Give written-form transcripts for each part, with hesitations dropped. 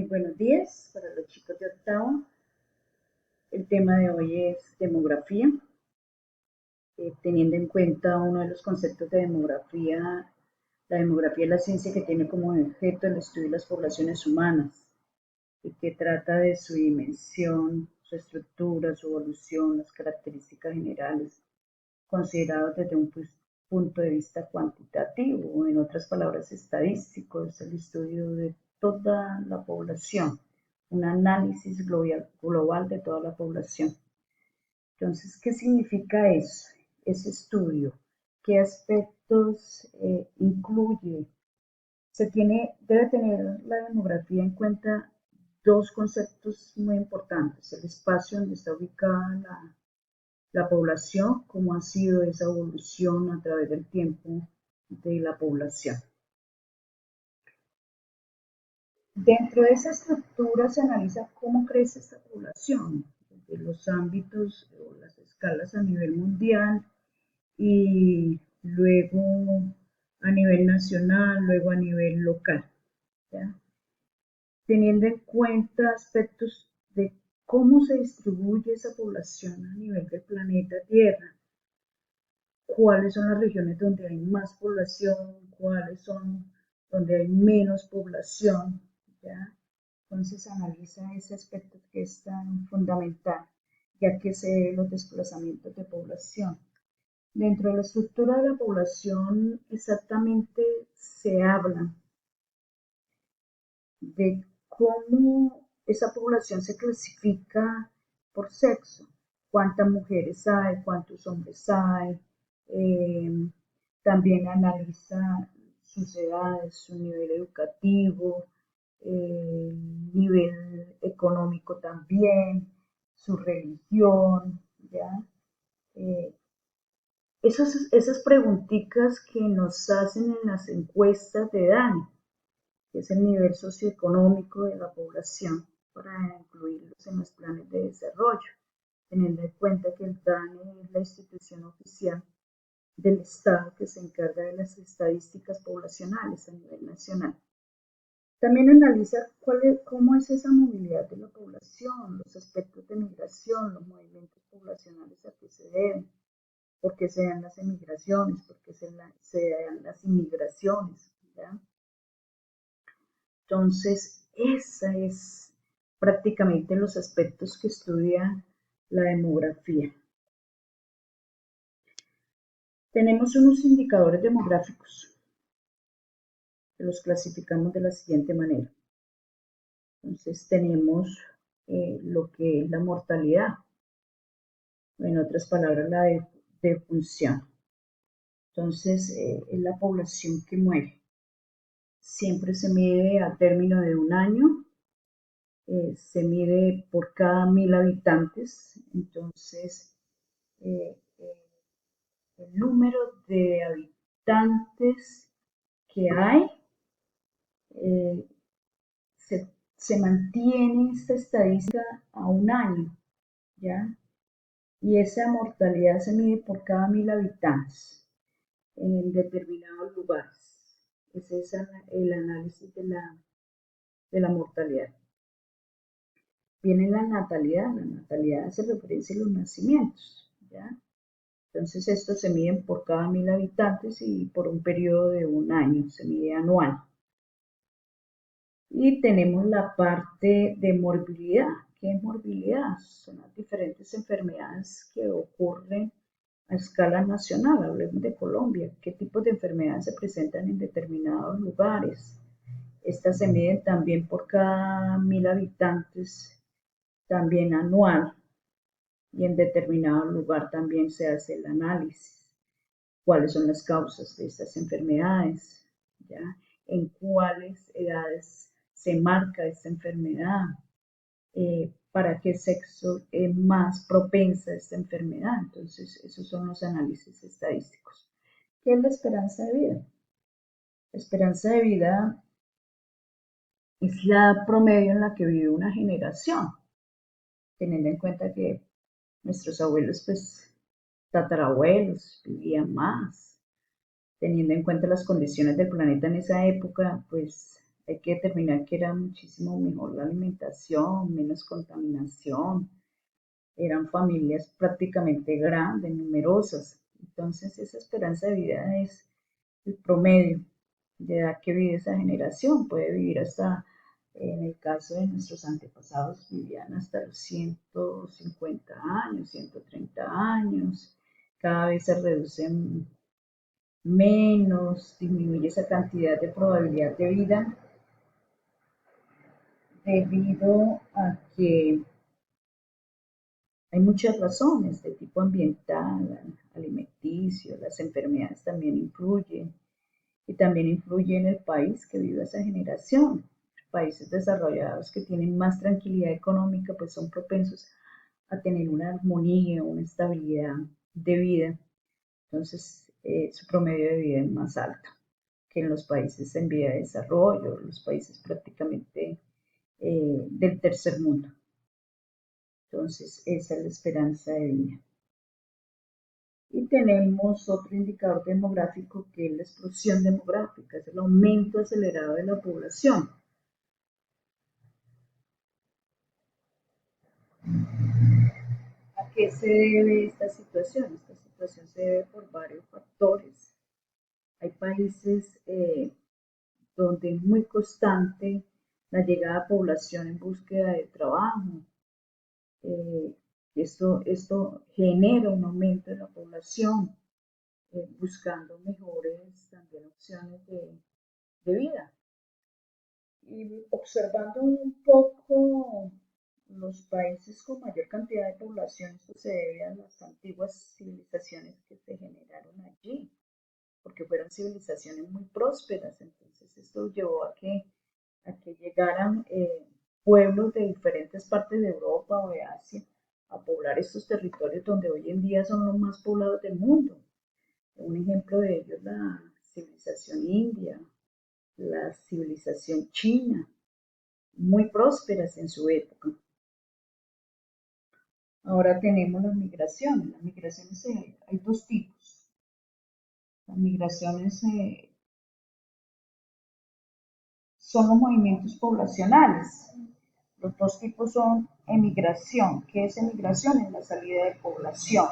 Muy buenos días para los chicos de octavo. El tema de hoy es demografía. Teniendo en cuenta uno de los conceptos de demografía, la demografía es la ciencia que tiene como objeto el estudio de las poblaciones humanas y que trata de su dimensión, su estructura, su evolución, las características generales, considerados desde un punto de vista cuantitativo, o en otras palabras estadístico, es el estudio de toda la población, un análisis global de toda la población. Entonces, ¿qué significa eso? Ese estudio, ¿qué aspectos incluye? Debe tener la demografía en cuenta dos conceptos muy importantes: el espacio donde está ubicada la población, cómo ha sido esa evolución a través del tiempo de la población. Dentro de esa estructura se analiza cómo crece esta población, desde los ámbitos o las escalas a nivel mundial y luego a nivel nacional, luego a nivel local, ¿ya? Teniendo en cuenta aspectos de cómo se distribuye esa población a nivel del planeta Tierra, cuáles son las regiones donde hay más población, cuáles son donde hay menos población, ¿ya? Entonces analiza ese aspecto que es tan fundamental, ya que se ven los desplazamientos de población. Dentro de la estructura de la población exactamente se habla de cómo esa población se clasifica por sexo, cuántas mujeres hay, cuántos hombres hay, eh, también analiza sus edades, su nivel educativo, nivel económico también, su religión, ¿ya? Eh, esas preguntitas que nos hacen en las encuestas de DANI, que es el nivel socioeconómico de la población, para incluirlos en los planes de desarrollo, teniendo en cuenta que el DANE es la institución oficial del Estado que se encarga de las estadísticas poblacionales a nivel nacional. También analiza cómo es esa movilidad de la población, los aspectos de migración, los movimientos poblacionales a que se deben, por qué se dan las emigraciones, por qué se dan las inmigraciones, ¿ya? Entonces, esa es prácticamente los aspectos que estudia la demografía. Tenemos unos indicadores demográficos que los clasificamos de la siguiente manera. Entonces, tenemos lo que es la mortalidad, en otras palabras, la defunción. Entonces, es la población que muere. Siempre se mide a término de un año. Se mide por cada 1000 habitantes, entonces el número de habitantes que hay eh, se mantiene esta estadística a un año, ¿ya? Y esa mortalidad se mide por cada 1000 habitantes en determinados lugares. Ese es el análisis de la mortalidad. Viene la natalidad hace referencia a los nacimientos, ¿ya? Entonces estos se miden por cada 1000 habitantes y por un periodo de un año, se mide anual. Y tenemos la parte de morbilidad. ¿Qué es morbilidad? Son las diferentes enfermedades que ocurren a escala nacional. Hablemos de Colombia. ¿Qué tipos de enfermedades se presentan en determinados lugares? Estas se miden también por cada 1000 habitantes, también anual, y en determinado lugar también se hace el análisis. ¿Cuáles son las causas de estas enfermedades? ¿Ya? ¿En cuáles edades se marca esta enfermedad? ¿Para qué sexo es más propensa a esta enfermedad? Entonces, esos son los análisis estadísticos. ¿Qué es la esperanza de vida? La esperanza de vida es la promedio en la que vive una generación, teniendo en cuenta que nuestros abuelos, pues, tatarabuelos, vivían más, teniendo en cuenta las condiciones del planeta en esa época, pues hay que determinar que era muchísimo mejor la alimentación, menos contaminación, eran familias prácticamente grandes, numerosas. Entonces esa esperanza de vida es el promedio de edad que vive esa generación. Puede vivir hasta, en el caso de nuestros antepasados, vivían hasta los 150 años, 130 años. Cada vez se reducen menos, disminuye esa cantidad de probabilidad de vida debido a que hay muchas razones de tipo ambiental, alimenticio, las enfermedades también influyen y también influye en el país que vive esa generación. Países desarrollados que tienen más tranquilidad económica pues son propensos a tener una armonía, una estabilidad de vida. Entonces su promedio de vida es más alto que en los países en vía de desarrollo, los países prácticamente del tercer mundo. Entonces esa es la esperanza de vida. Y tenemos otro indicador demográfico que es la explosión demográfica, es el aumento acelerado de la población. ¿A qué se debe esta situación? Esta situación se debe por varios factores. Hay países donde es muy constante la llegada de población en búsqueda de trabajo. Eh, esto genera un aumento de la población, buscando mejores también opciones de vida. Y observando un poco los países con mayor cantidad de población, esto se debe a las antiguas civilizaciones que se generaron allí, porque fueron civilizaciones muy prósperas. Entonces esto llevó a que llegaran pueblos de diferentes partes de Europa o de Asia a poblar estos territorios donde hoy en día son los más poblados del mundo. Un ejemplo de ello es la civilización india, la civilización china, muy prósperas en su época. Ahora tenemos las migraciones. Las migraciones hay dos tipos. Las migraciones son los movimientos poblacionales. Los dos tipos son emigración. ¿Qué es emigración? Es la salida de población.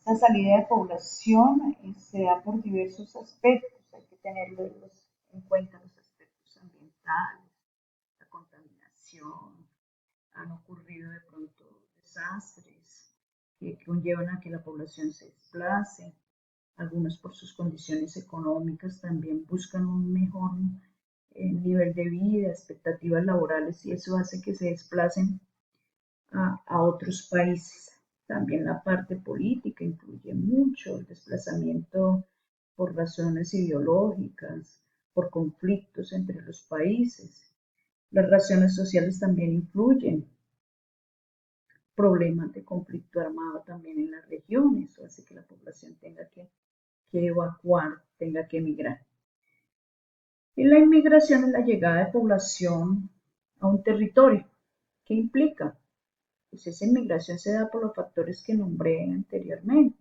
Esa salida de población se da por diversos aspectos. Hay que tenerlos en cuenta los aspectos ambientales, la contaminación, han ocurrido de pronto desastres que conllevan a que la población se desplace. Algunos por sus condiciones económicas también buscan un mejor nivel de vida, expectativas laborales y eso hace que se desplacen a otros países. También la parte política influye mucho, el desplazamiento por razones ideológicas, por conflictos entre los países. Las razones sociales también influyen, problemas de conflicto armado también en las regiones, eso hace que la población tenga que evacuar, tenga que emigrar. Y la inmigración es la llegada de población a un territorio. ¿Qué implica? Pues esa inmigración se da por los factores que nombré anteriormente,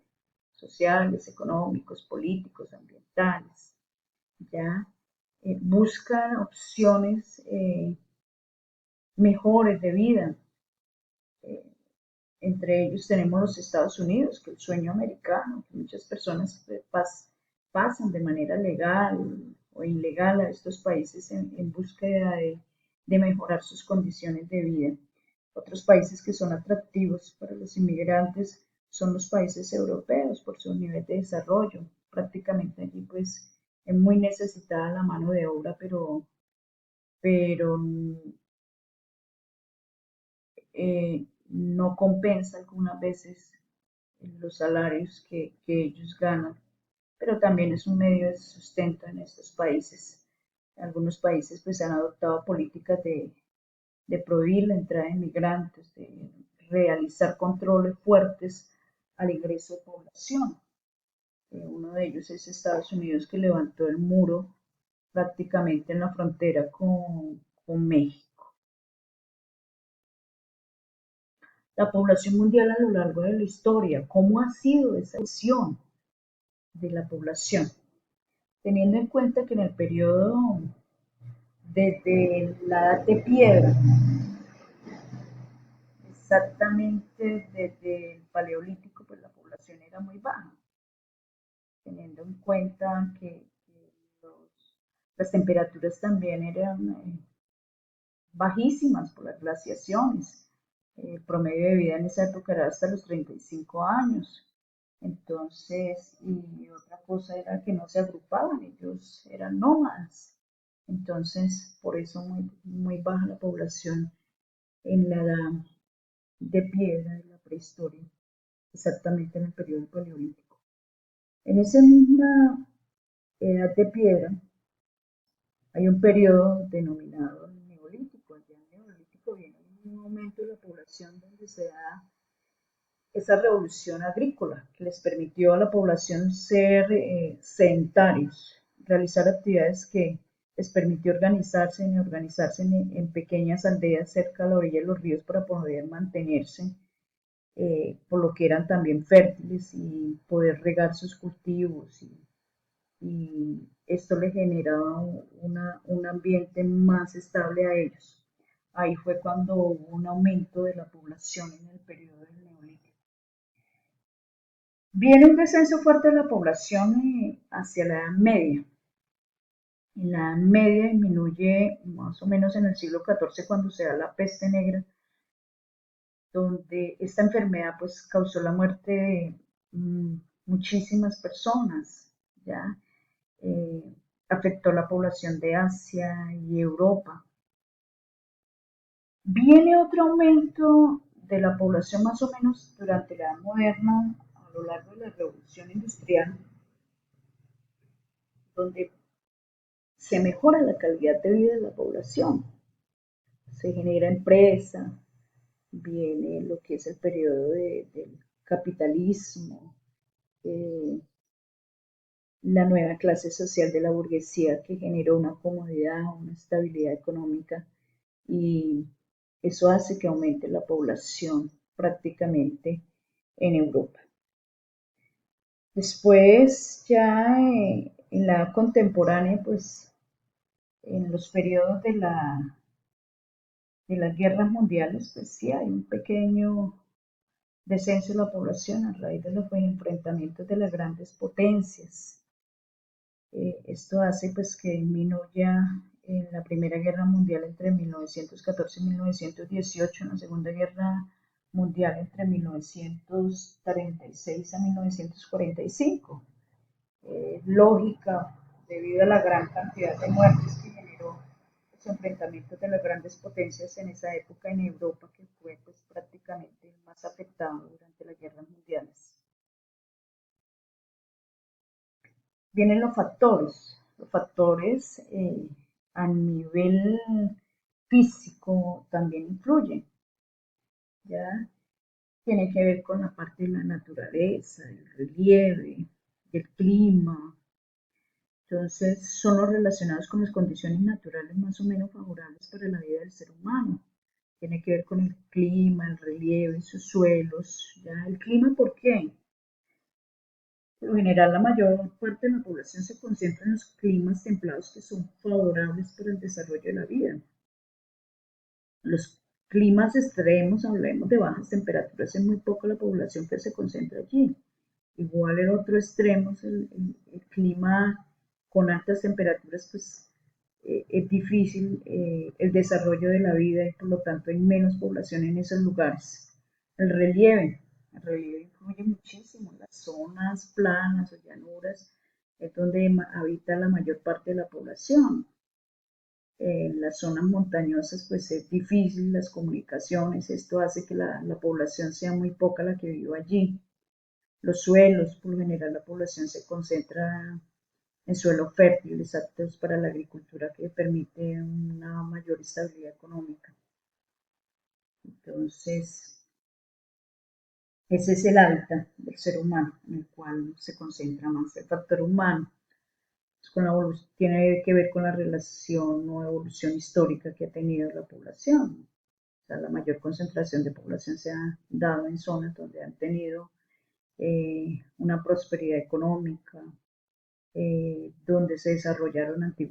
sociales, económicos, políticos, ambientales. Ya buscan opciones mejores de vida. Eh, Entre ellos tenemos los Estados Unidos, que el sueño americano, que muchas personas pasan de manera legal o ilegal a estos países en búsqueda de mejorar sus condiciones de vida. Otros países que son atractivos para los inmigrantes son los países europeos por su nivel de desarrollo. Prácticamente allí pues es muy necesitada la mano de obra, pero no compensa algunas veces los salarios que ellos ganan, pero también es un medio de sustento en estos países. Algunos países pues han adoptado políticas de prohibir la entrada de migrantes, de realizar controles fuertes al ingreso de población. Uno de ellos es Estados Unidos, que levantó el muro prácticamente en la frontera con México. La población mundial a lo largo de la historia, ¿cómo ha sido esa evolución de la población? Teniendo en cuenta que en el periodo Desde la edad de piedra, exactamente desde el paleolítico, pues la población era muy baja, teniendo en cuenta que las temperaturas también eran bajísimas por las glaciaciones. El promedio de vida en esa época era hasta los 35 años. Entonces, y otra cosa era que no se agrupaban, ellos eran nómadas. Entonces, por eso muy baja la población en la edad de piedra de la prehistoria, exactamente en el periodo paleolítico. En esa misma edad de piedra hay un periodo denominado neolítico. Ya el neolítico viene un momento de la población donde se da esa revolución agrícola que les permitió a la población ser sedentarios, realizar actividades que les permitió organizarse en pequeñas aldeas cerca de la orilla de los ríos para poder mantenerse, por lo que eran también fértiles y poder regar sus cultivos y esto le generaba un ambiente más estable a ellos. Ahí fue cuando hubo un aumento de la población en el periodo del neolítico. Viene un descenso fuerte de la población hacia la Edad Media. En la Edad Media disminuye más o menos en el siglo XIV cuando se da la peste negra, donde esta enfermedad pues causó la muerte de muchísimas personas, ¿ya? Eh, afectó la población de Asia y Europa. Viene otro aumento de la población más o menos durante la Edad Moderna, a lo largo de la Revolución Industrial, donde se mejora la calidad de vida de la población, se genera empresa, viene lo que es el periodo del capitalismo, eh, la nueva clase social de la burguesía que generó una comodidad, una estabilidad económica y eso hace que aumente la población prácticamente en Europa. Después, ya en la contemporánea, pues en los periodos de las guerras mundiales, pues sí hay un pequeño descenso de la población a raíz de los enfrentamientos de las grandes potencias. Esto hace pues que disminuya en la Primera Guerra Mundial entre 1914 y 1918, en la Segunda Guerra Mundial entre 1936 a 1945. Lógica, debido a la gran cantidad de muertes que generó los enfrentamientos de las grandes potencias en esa época en Europa, que fue pues, prácticamente el más afectado durante las guerras mundiales. Vienen los factores a nivel físico también influyen, ¿ya? Tiene que ver con la parte de la naturaleza, el relieve, el clima. Entonces, son los relacionados con las condiciones naturales más o menos favorables para la vida del ser humano. Tiene que ver con el clima, el relieve, sus suelos. ¿Ya? El clima, ¿por qué? Por lo general, la mayor parte de la población se concentra en los climas templados que son favorables para el desarrollo de la vida. Los climas extremos, hablemos de bajas temperaturas, es muy poca la población que se concentra allí. Igual en otro extremo, el clima con altas temperaturas, pues es difícil el desarrollo de la vida y por lo tanto hay menos población en esos lugares. El relieve influye muchísimo. Las zonas planas o llanuras es donde habita la mayor parte de la población. En las zonas montañosas pues es difícil las comunicaciones, esto hace que la población sea muy poca la que vive allí. Los suelos, por lo general la población se concentra en suelos fértiles aptos para la agricultura que permite una mayor estabilidad económica. Entonces, ese es el hábitat del ser humano en el cual se concentra más el factor humano. Tiene que ver con la relación o evolución histórica que ha tenido la población. O sea, la mayor concentración de población se ha dado en zonas donde han tenido una prosperidad económica, donde se desarrollaron antiguas